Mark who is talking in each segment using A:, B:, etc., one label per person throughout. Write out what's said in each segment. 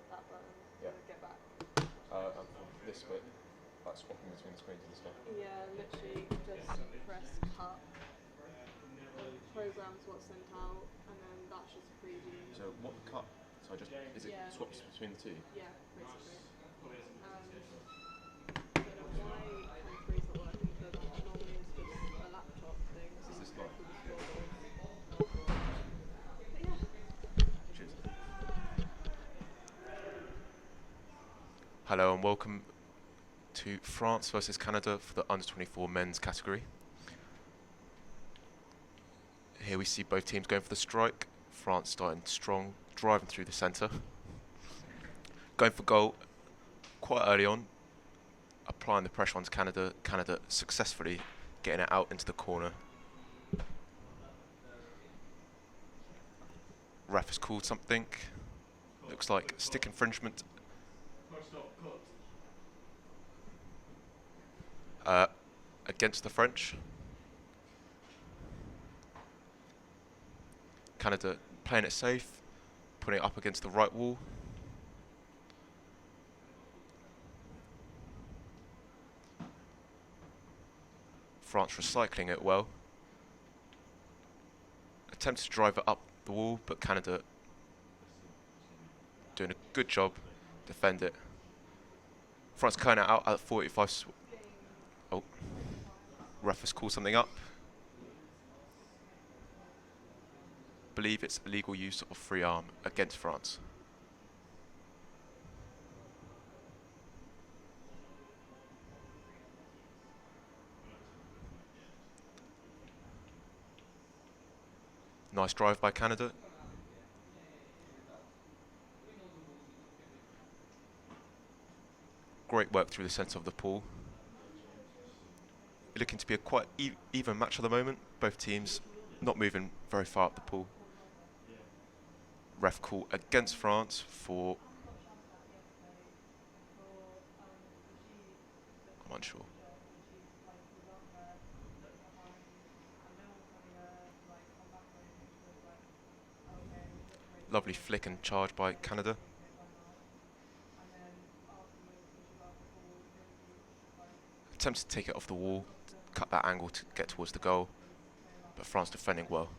A: that button
B: Yeah.
A: to get back.
B: And for this bit, like swapping between the screens and stuff.
A: Yeah, literally just press cut. The program's what's sent out, and then that's just a preview.
B: So what cut? So just is it
A: Yeah.
B: swaps between the two?
A: Yeah, basically. I don't know why 23's not working, but normally it's just a laptop thing, so
B: Is
A: you
B: this
A: can go
B: live?
A: through the floorboards. But yeah.
B: Cheers. Hello and welcome to France versus Canada for the under 24 men's category. Here we see both teams going for the strike. France starting strong, driving through the centre. Going for goal quite early on, applying the pressure onto Canada. Canada successfully getting it out into the corner. Ref has called something. Looks like stick infringement. Against the French. Canada playing it safe, putting it up against the right wall. France recycling it well. Attempts to drive it up the wall, but Canada doing a good job, defend it. France cutting it out at 45. Oh, ref has called something up. Believe it's illegal use of free arm against France. Nice drive by Canada. Great work through the centre of the pool. Looking to be a quite even match at the moment. Both teams not moving very far up the pool. Ref call against France for... I'm unsure. Lovely flick and charge by Canada. Attempts to take it off the wall, cut that angle to get towards the goal, but France defending well.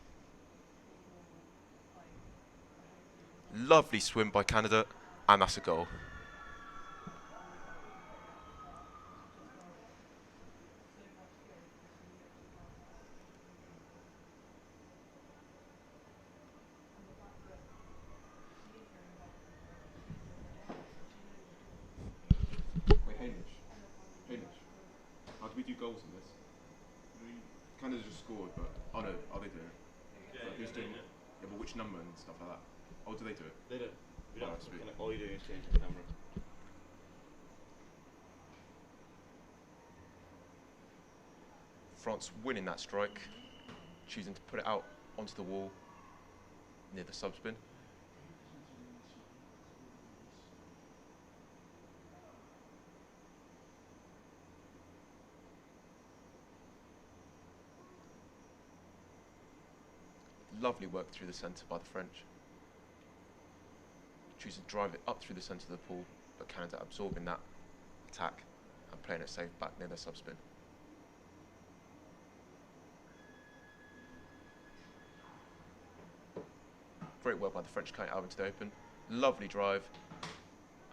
B: Lovely swim by Canada, and that's a goal. Wait, Hamish, how do we do goals in this? Canada just scored, but oh no, are they doing it?
C: Yeah,
B: But who's doing it? Yeah, but which number and stuff like that? Oh, do they do it?
C: They don't. We don't.
B: Oh, sweet.
C: All you're doing is changing the camera.
B: France winning that strike, choosing to put it out onto the wall near the subspin. Lovely work through the centre by the French. Choosing to drive it up through the centre of the pool, but Canada absorbing that attack and playing it safe back near the subspin. Great work by the French, cutting it out into the open. Lovely drive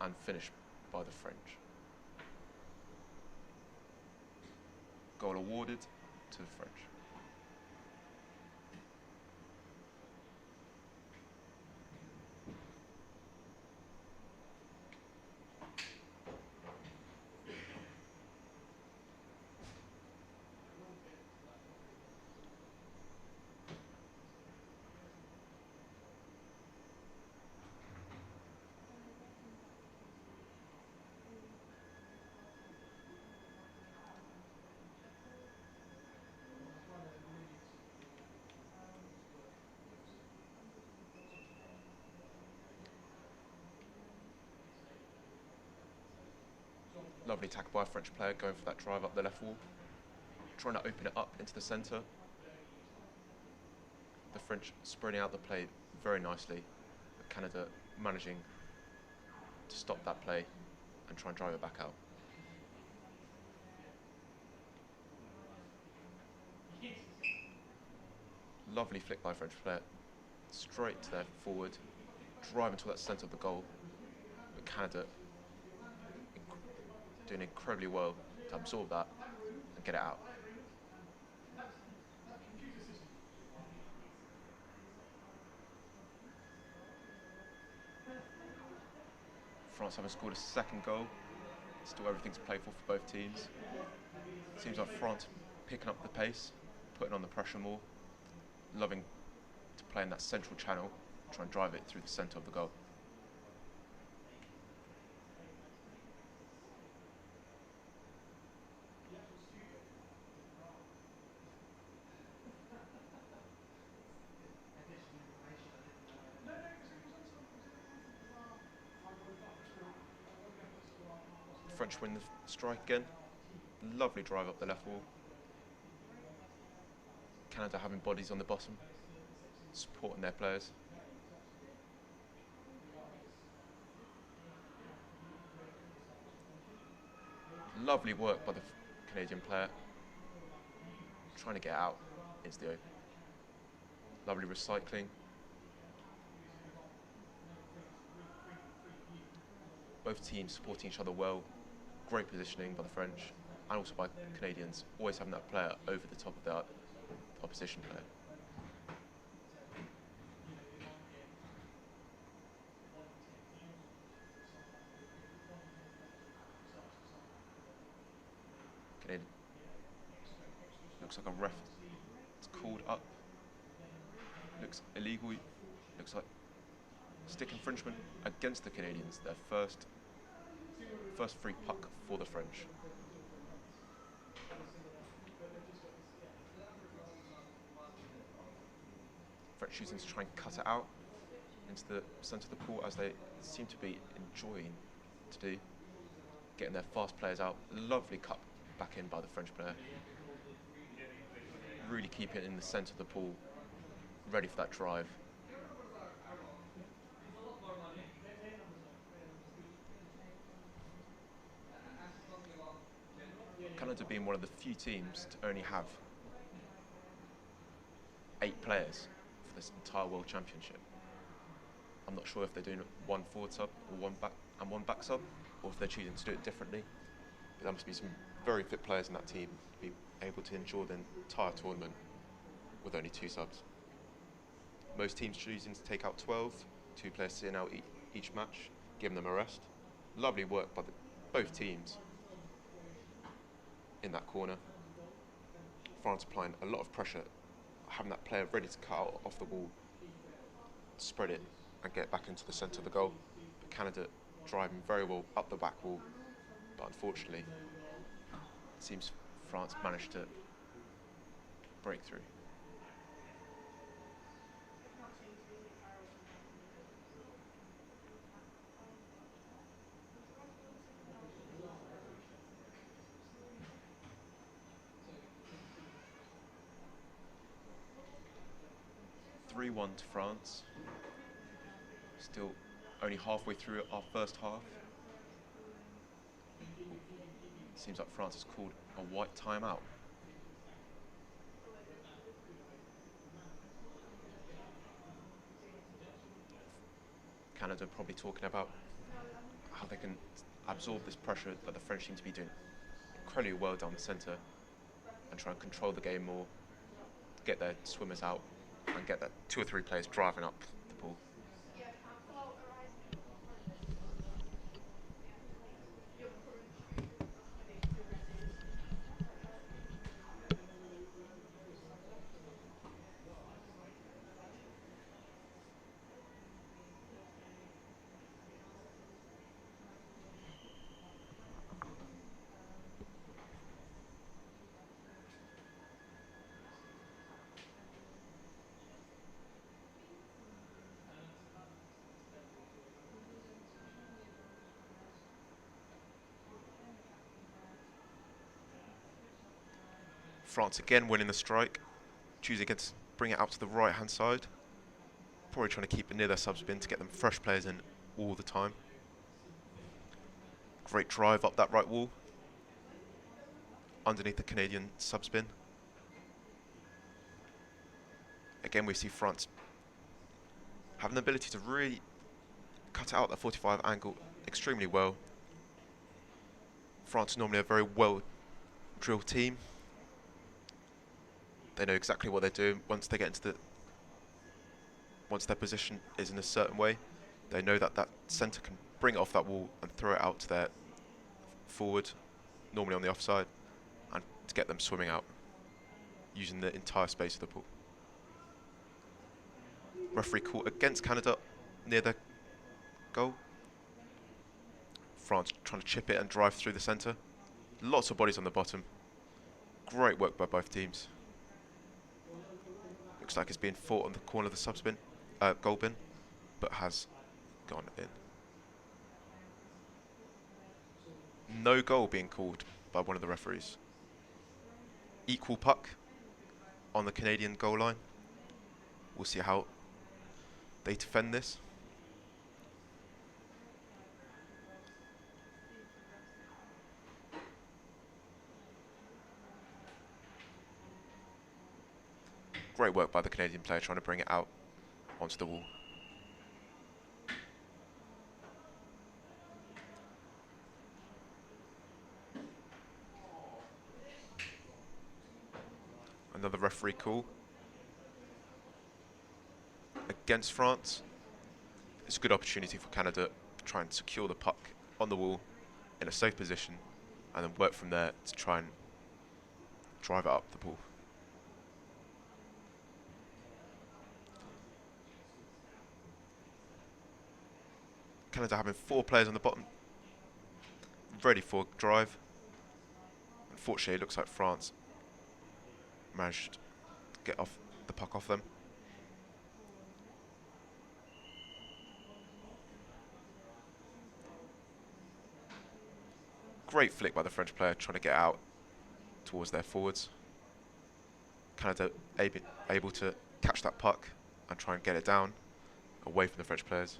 B: and finish by the French. Goal awarded to the French. Lovely tackle by a French player, going for that drive up the left wall. Trying to open it up into the centre. The French spreading out the play very nicely, but Canada managing to stop that play and try and drive it back out. Lovely flick by French player, straight to their forward, driving to that centre of the goal. But Canada doing incredibly well to absorb that and get it out. France haven't scored a second goal. Still everything's playful for both teams. Seems like France picking up the pace, putting on the pressure more, loving to play in that central channel, try and drive it through the centre of the goal. French win the strike again. Lovely drive up the left wall. Canada having bodies on the bottom, supporting their players. Lovely work by the Canadian player, trying to get out into the open. Lovely recycling. Both teams supporting each other well. Great positioning by the French and also by Canadians, always having that player over the top of the opposition player. Canadian looks like a ref. It's called up. Looks illegal. Looks like stick infringement against the Canadians. Their first free puck for the French. French choosing to try and cut it out into the centre of the pool, as they seem to be enjoying to do. Getting their fast players out. Lovely cut back in by the French player. Really keep it in the centre of the pool, ready for that drive. Canada being one of the few teams to only have 8 players for this entire World Championship. I'm not sure if they're doing one forward sub or one back sub, or if they're choosing to do it differently. But there must be some very fit players in that team to be able to endure the entire tournament with only 2 subs. Most teams choosing to take out 12, 2 players sitting out each match, giving them a rest. Lovely work by both teams in that corner. France applying a lot of pressure, having that player ready to cut out off the wall, spread it and get back into the centre of the goal. But Canada driving very well up the back wall, but unfortunately it seems France managed to break through. (3-1) to France. Still only halfway through our first half. Seems like France has called a white timeout. Canada probably talking about how they can absorb this pressure that the French seem to be doing incredibly well down the centre, and try and control the game more, get their swimmers out and get that 2 or 3 players driving up the ball. France again winning the strike, choosing to bring it out to the right hand side. Probably trying to keep it near their sub bin to get them fresh players in all the time. Great drive up that right wall. Underneath the Canadian subspin. Again, we see France have an ability to really cut out the 45 angle extremely well. France are normally a very well drilled team. They know exactly what they're doing once they get into once their position is in a certain way. They know that that centre can bring it off that wall and throw it out to their forward, normally on the offside, and to get them swimming out using the entire space of the pool. Referee caught against Canada near the goal. France trying to chip it and drive through the centre. Lots of bodies on the bottom. Great work by both teams. Looks like it's being fought on the corner of the subspin, goal bin, but has gone in. No goal being called by one of the referees. Equal puck on the Canadian goal line. We'll see how they defend this. Great work by the Canadian player trying to bring it out onto the wall. Another referee call against France. It's a good opportunity for Canada to try and secure the puck on the wall in a safe position and then work from there to try and drive it up the pool. Canada having 4 players on the bottom, ready for drive. Unfortunately, it looks like France managed to get off the puck off them. Great flick by the French player trying to get out towards their forwards. Canada able to catch that puck and try and get it down away from the French players.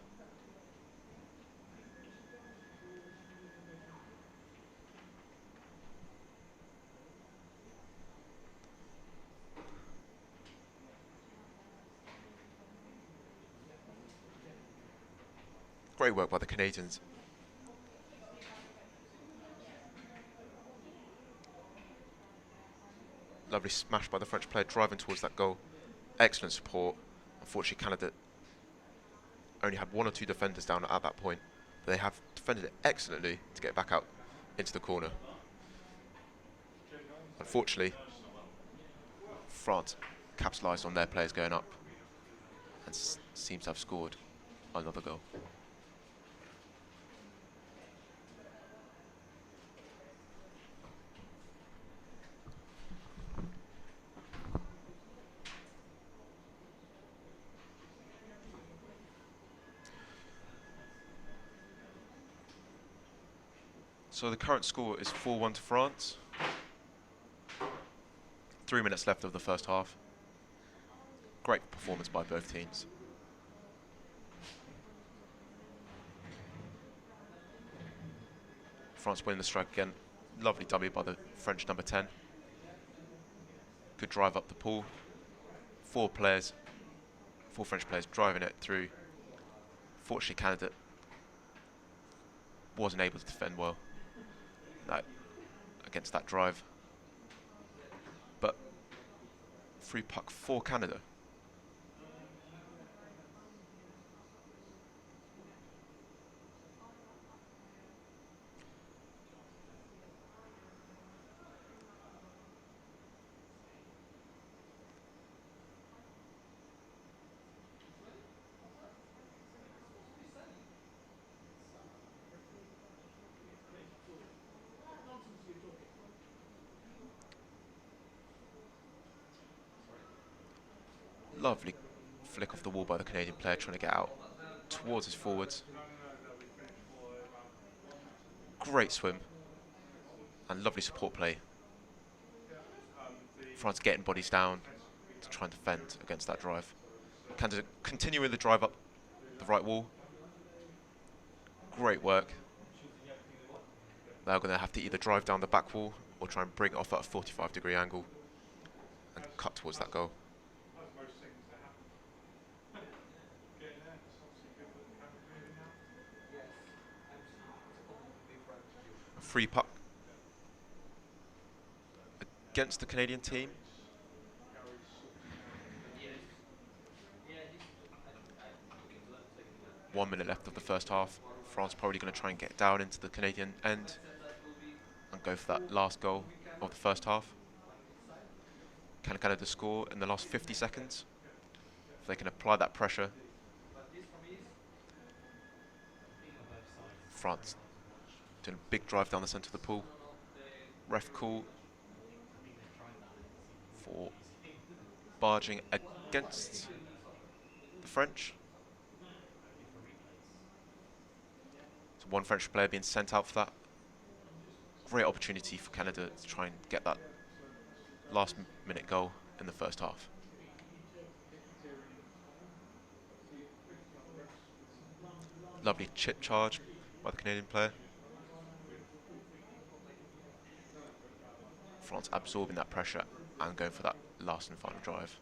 B: Great work by the Canadians. Lovely smash by the French player driving towards that goal. Excellent support. Unfortunately, Canada only had 1 or 2 defenders down at that point. But they have defended it excellently to get back out into the corner. Unfortunately, France capitalised on their players going up and seems to have scored another goal. So the current score is 4-1 to France. 3 minutes left of the first half. Great performance by both teams. France winning the strike again. Lovely dummy by the French number 10. Good drive up the pool. 4 French players driving it through. Fortunately, Canada wasn't able to defend well against that drive. But free puck for Canada. Lovely flick off the wall by the Canadian player trying to get out towards his forwards. Great swim and lovely support play. France getting bodies down to try and defend against that drive. Canada continuing the drive up the right wall. Great work. They're going to have to either drive down the back wall or try and bring it off at a 45-degree angle and cut towards that goal. A free puck against the Canadian team. 1 minute left of the first half. France probably going to try and get down into the Canadian end and go for that last goal of the first half. Can Canada score in the last 50 seconds? If they can apply that pressure. France doing a big drive down the centre of the pool. Ref call for barging against the French. So one French player being sent out for that. Great opportunity for Canada to try and get that last minute goal in the first half. Lovely chip charge by the Canadian player. France absorbing that pressure and going for that last and final drive.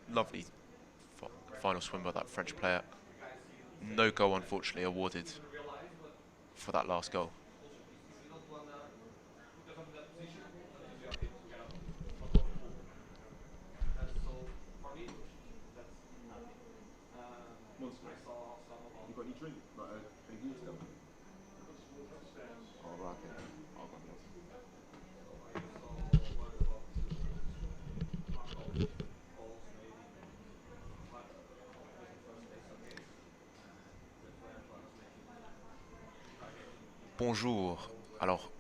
B: Lovely final swim by that French player. No goal, unfortunately, awarded for that last goal.
C: You got any drink? Like any water? Oh, right, okay. I'll go water.
B: Bonjour. Alors,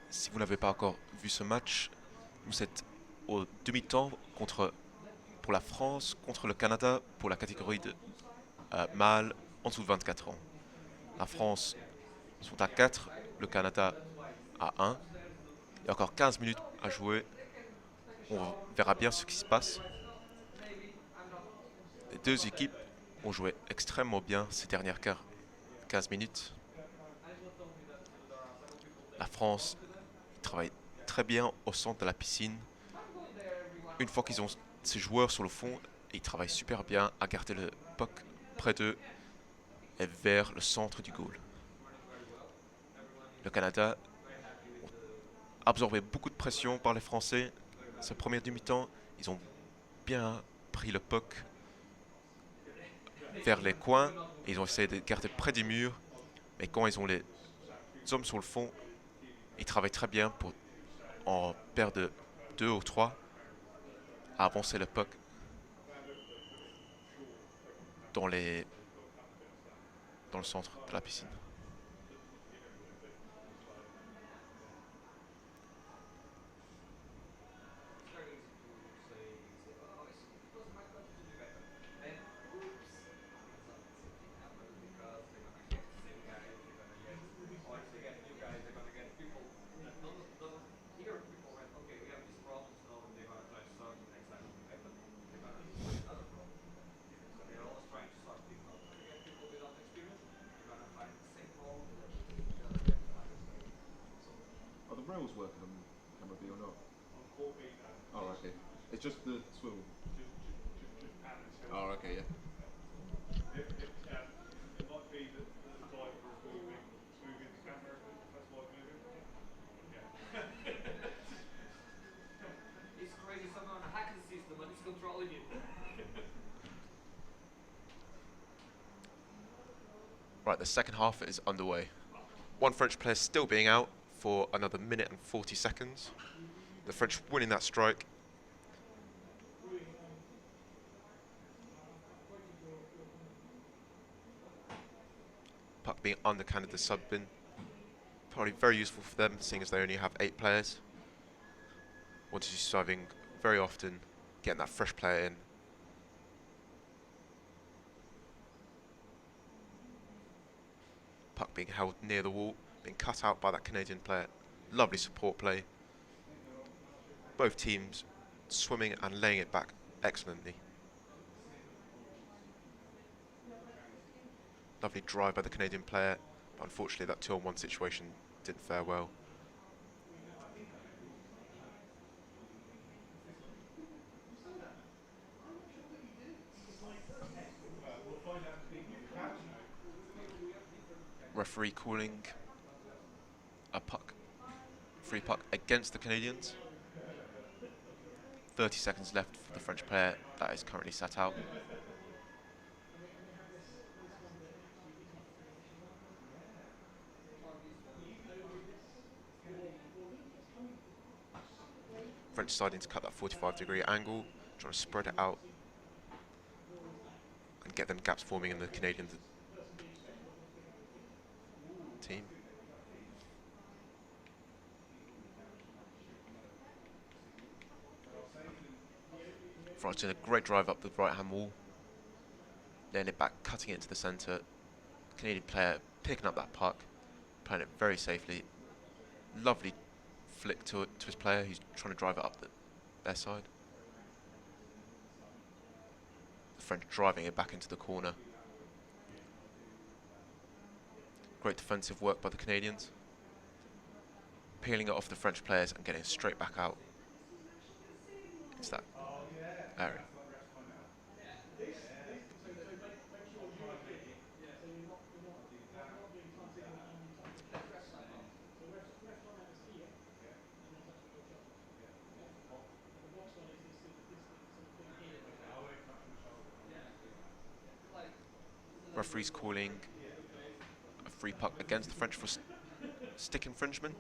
B: si vous n'avez pas encore vu ce match, vous êtes au demi-temps pour la France contre le Canada pour la catégorie de mâles en dessous de 24 ans. La France sont à 4, le Canada à 1. Il y a encore 15 minutes à jouer. On verra bien ce qui se passe. Les deux équipes ont joué extrêmement bien ces dernières 15 minutes. La France travaille très bien au centre de la piscine. Une fois qu'ils ont ces joueurs sur le fond, ils travaillent super bien à garder le puck près d'eux et vers le centre du goal. Le Canada a absorbé beaucoup de pression par les Français. Ce premier demi-temps, ils ont bien pris le puck vers les coins et ils ont essayé de garder près des murs. Mais quand ils ont les hommes sur le fond, ils travaillent très bien pour en perdre 2 ou 3 à avancer le puck dans le centre de la piscine.
C: Are the rails working on camera B or not? Oh, okay. It's just the swivel. Oh, okay, yeah.
D: It's crazy, someone hack the system and it's controlling it.
B: Right, the second half is underway. One French player still being out for another minute and 40 seconds. The French winning that strike. Puck being under Canada's sub bin. Probably very useful for them, seeing as they only have 8 players. Want to be serving very often, getting that fresh player in. Puck being held near the wall, being cut out by that Canadian player. Lovely support play. Both teams swimming and laying it back excellently. Lovely drive by the Canadian player, but unfortunately that 2-on-1 situation didn't fare well. Referee calling a free puck against the Canadians. 30 seconds left for the French player that is currently sat out. French deciding to cut that 45-degree angle, trying to spread it out and get them gaps forming in the Canadian team. France doing a great drive up the right-hand wall, laying it back, cutting it into the centre. Canadian player picking up that puck, playing it very safely. Lovely flick to his player who's trying to drive it up their side. The French driving it back into the corner. Great defensive work by the Canadians. Peeling it off the French players and getting it straight back out into that area. Referees calling a free puck against the French for stick infringement.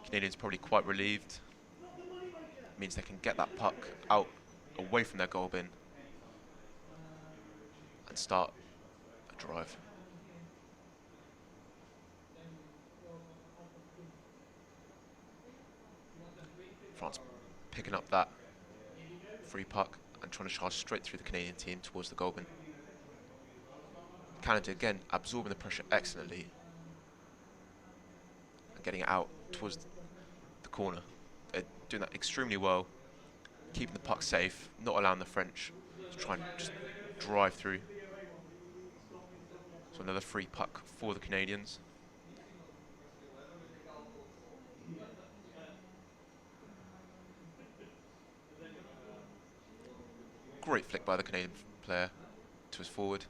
B: Canadians probably quite relieved. Means they can get that puck out away from their goal bin and start a drive. France picking up that free puck and trying to charge straight through the Canadian team towards the goal bin. Canada again absorbing the pressure excellently and getting it out towards the corner. They're doing that extremely well, keeping the puck safe, not allowing the French to try and just drive through. So another free puck for the Canadians. Great flick by the Canadian player to his forward.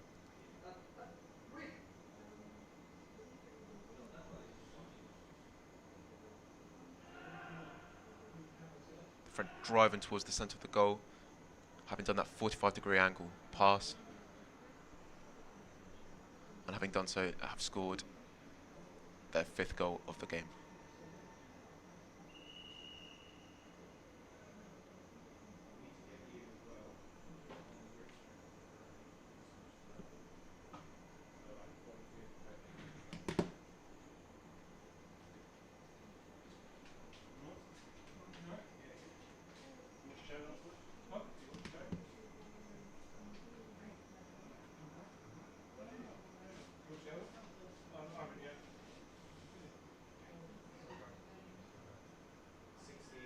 B: The French driving towards the centre of the goal, having done that 45-degree angle pass. And having done so, have scored their 5th goal of the game.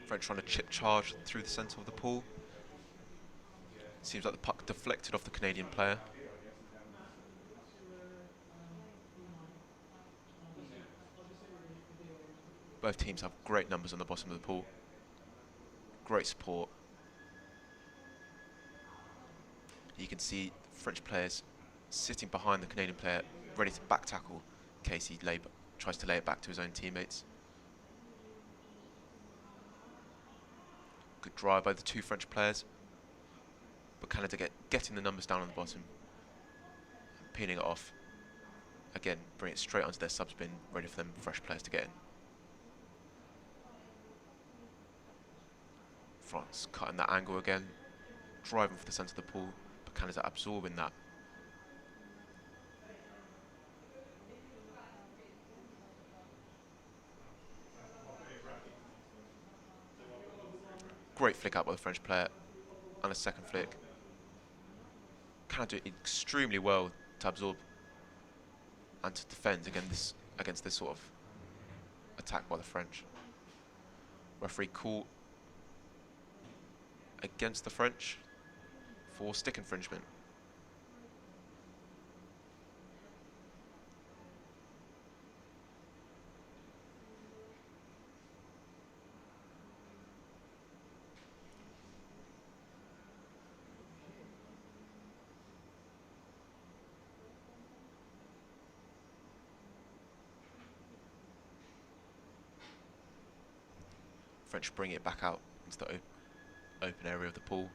B: French trying to chip charge through the centre of the pool. Seems like the puck deflected off the Canadian player. Both teams have great numbers on the bottom of the pool. Great support. You can see French players sitting behind the Canadian player, ready to back tackle in case he tries to lay it back to his own teammates. Good drive by the 2 French players, but Canada getting the numbers down on the bottom, peeling it off. Again, bring it straight onto their subs bin, ready for them fresh players to get in. France cutting that angle again, driving for the centre of the pool, but Canada absorbing that. Great flick out by the French player, and a second flick. Canada doing extremely well to absorb and to defend against this sort of attack by the French. Referee call against the French for stick infringement. French bring it back out into the open area of the pool,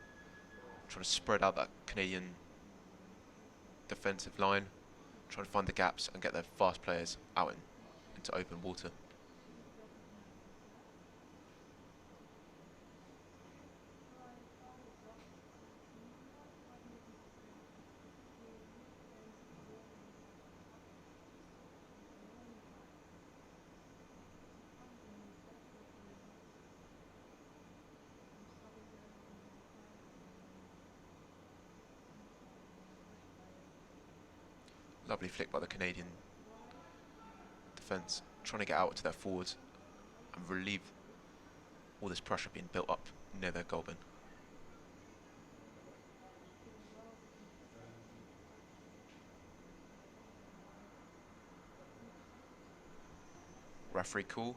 B: trying to spread out that Canadian defensive line, trying to find the gaps and get their fast players out into open water. Lovely flick by the Canadian defence, trying to get out to their forwards and relieve all this pressure being built up near their goal bin. Referee call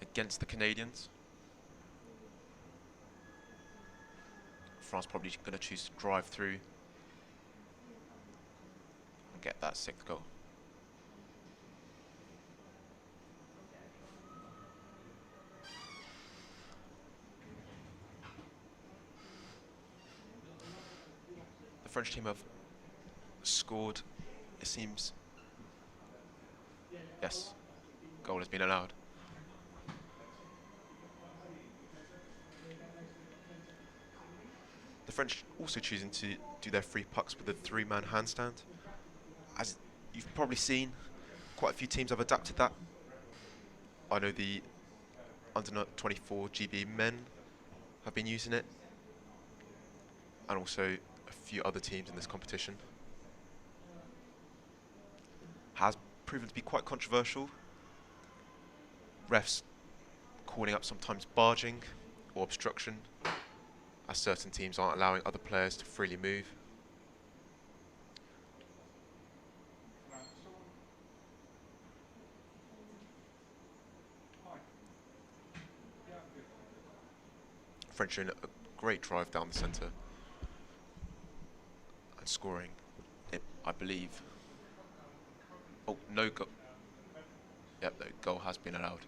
B: against the Canadians. France probably going to choose to drive through and get that 6th goal. The French team have scored, it seems. Yes, goal has been allowed. The French also choosing to do their free pucks with a 3-man handstand. As you've probably seen, quite a few teams have adapted that. I know the under 24 GB men have been using it, and also a few other teams in this competition. Has proven to be quite controversial. Refs calling up sometimes barging or obstruction, as certain teams aren't allowing other players to freely move. French doing a great drive down the centre and scoring it, I believe. Oh, no goal. Yep, no goal has been allowed.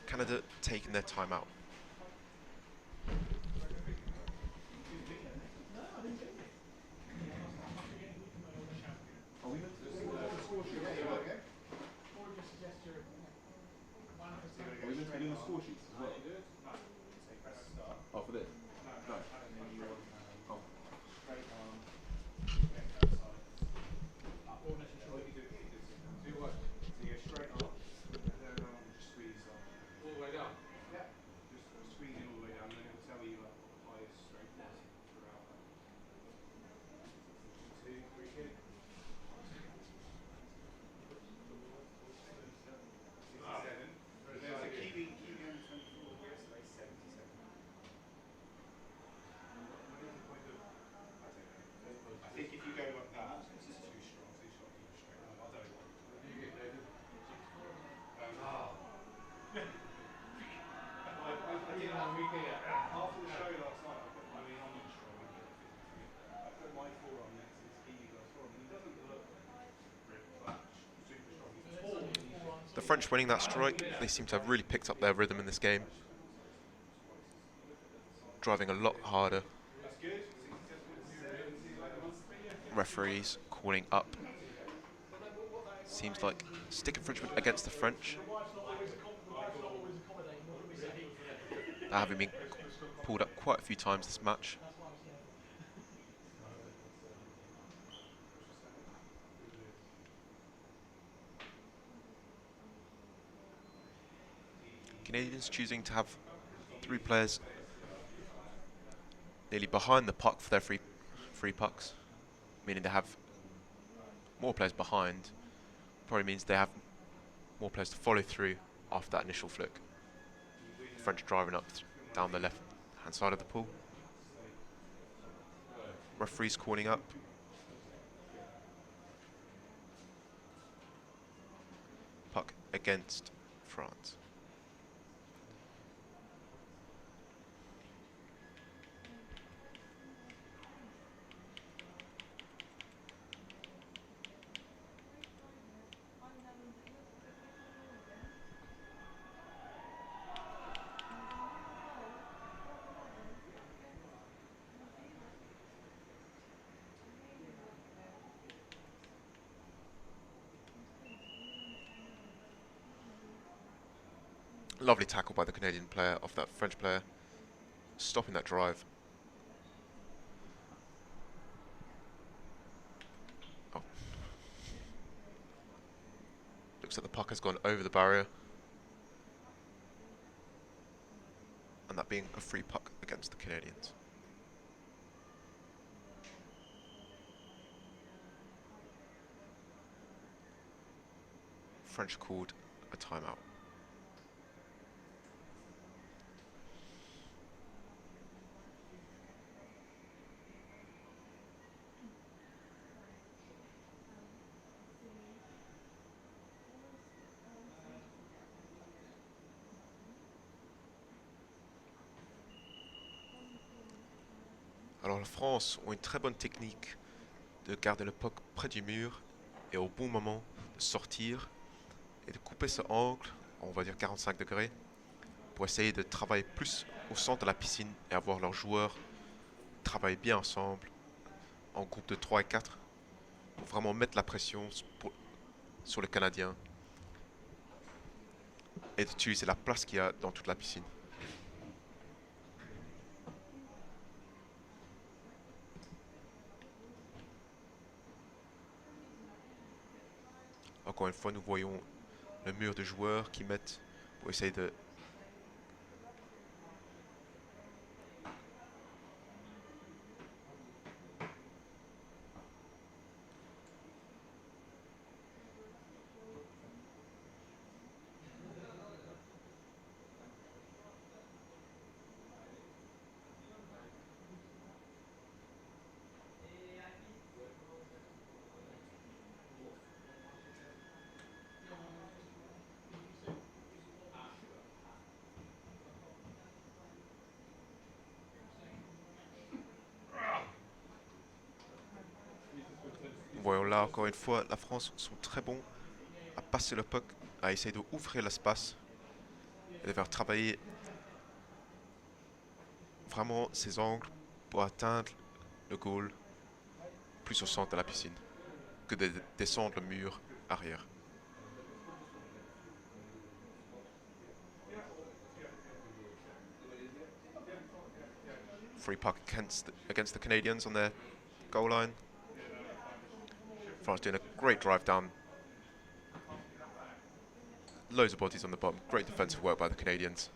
B: Canada taking their time out.
C: Are we meant to be doing the score sheets as well? Oh, for this? No. Oh. The French winning that strike, they seem to have really picked up their rhythm in this game. Driving a lot harder. Referees calling up
B: Seems like stick infringement against the French. They having been pulled up quite a few times this match. Canadians choosing to have 3 players nearly behind the puck for their free pucks, meaning they have more players behind. Probably means they have more players to follow through after that initial flick. French driving up down the left hand side of the pool. Referees calling up. Puck against France. Lovely tackle by the Canadian player off that French player, stopping that drive. Oh. Looks like the puck has gone over the barrier. And that being a free puck against the Canadians. French called a timeout. Alors la France ont une très bonne technique de garder le puck près du mur et au bon moment de sortir et de couper ce angle, on va dire 45 degrés, pour essayer de travailler plus au centre de la piscine et avoir leurs joueurs travailler bien ensemble en groupe de 3 et 4 pour vraiment mettre la pression sur les Canadiens et d'utiliser la place qu'il y a dans toute la piscine. Encore une fois, nous voyons le mur de joueurs qui mettent pour essayer de voyons là encore une fois, la France sont très bons à passer le puck, à essayer d'ouvrir l'espace et de faire travailler vraiment ces angles pour atteindre le goal plus au centre de la piscine que de descendre le mur arrière. Free puck against the Canadians on their goal line. France doing a great drive down. Loads of bodies on the bottom. Great defensive work by the Canadians.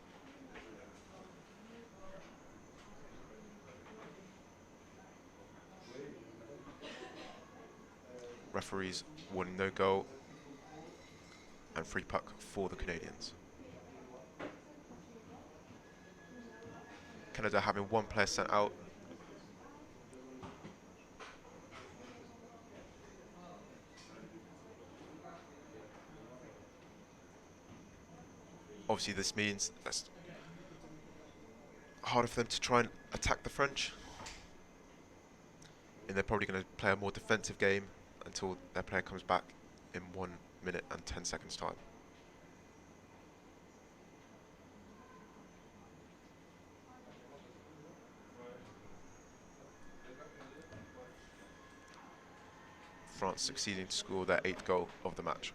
B: Referees warning no goal. And free puck for the Canadians. Canada having 1 player sent out. Obviously this means that's harder for them to try and attack the French. And they're probably going to play a more defensive game until their player comes back in 1 minute and 10 seconds time. France succeeding to score their 8th goal of the match.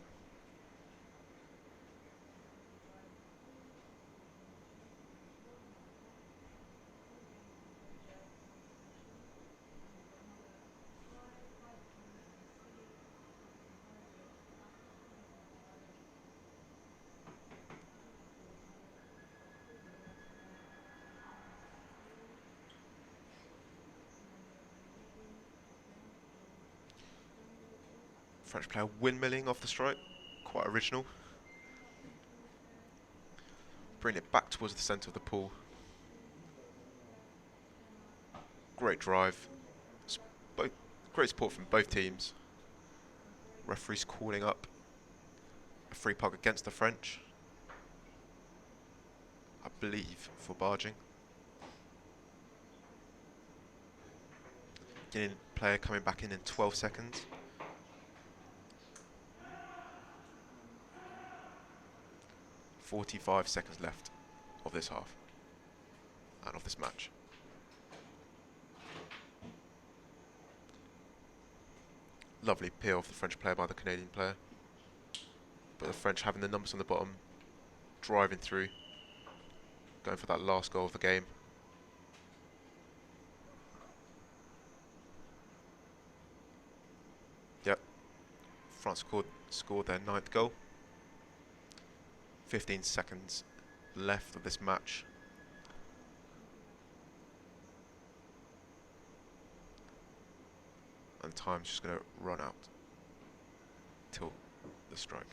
B: French player windmilling off the strike, quite original. Bring it back towards the centre of the pool. Great drive. Great support from both teams. Referees calling up a free puck against the French, I believe, for barging. Guinean player coming back in 12 seconds. .45 seconds left of this half and of this match. Lovely peel off the French player by the Canadian player. But the French having the numbers on the bottom, driving through, going for that last goal of the game. Yep, France scored their 9th goal. 15 seconds left of this match. And time's just going to run out till the strike.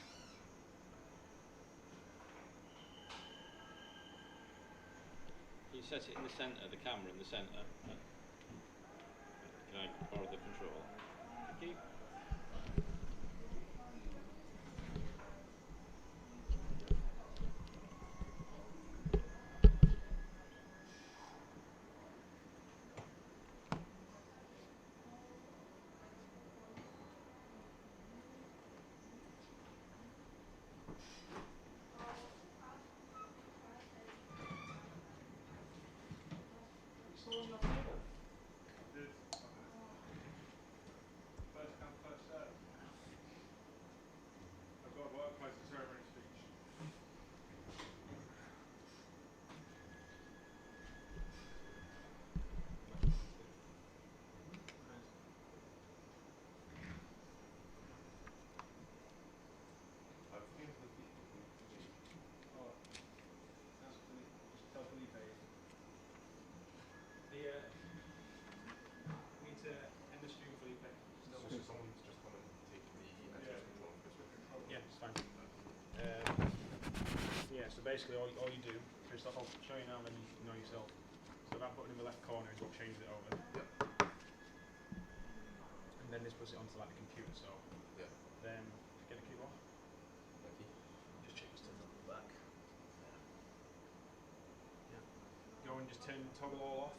E: You set it in the centre, the camera in the centre. Can I borrow the control? Thank you.
F: So basically all you do, Christoph, I'll show you now and then you know yourself. So that button in the left corner is what changes it over.
B: Yep.
F: And then this puts it onto like the computer, so
B: Yeah.
F: then get the cube off.
B: Thank you.
F: Just change to the back. Yeah. Go and just turn toggle all off.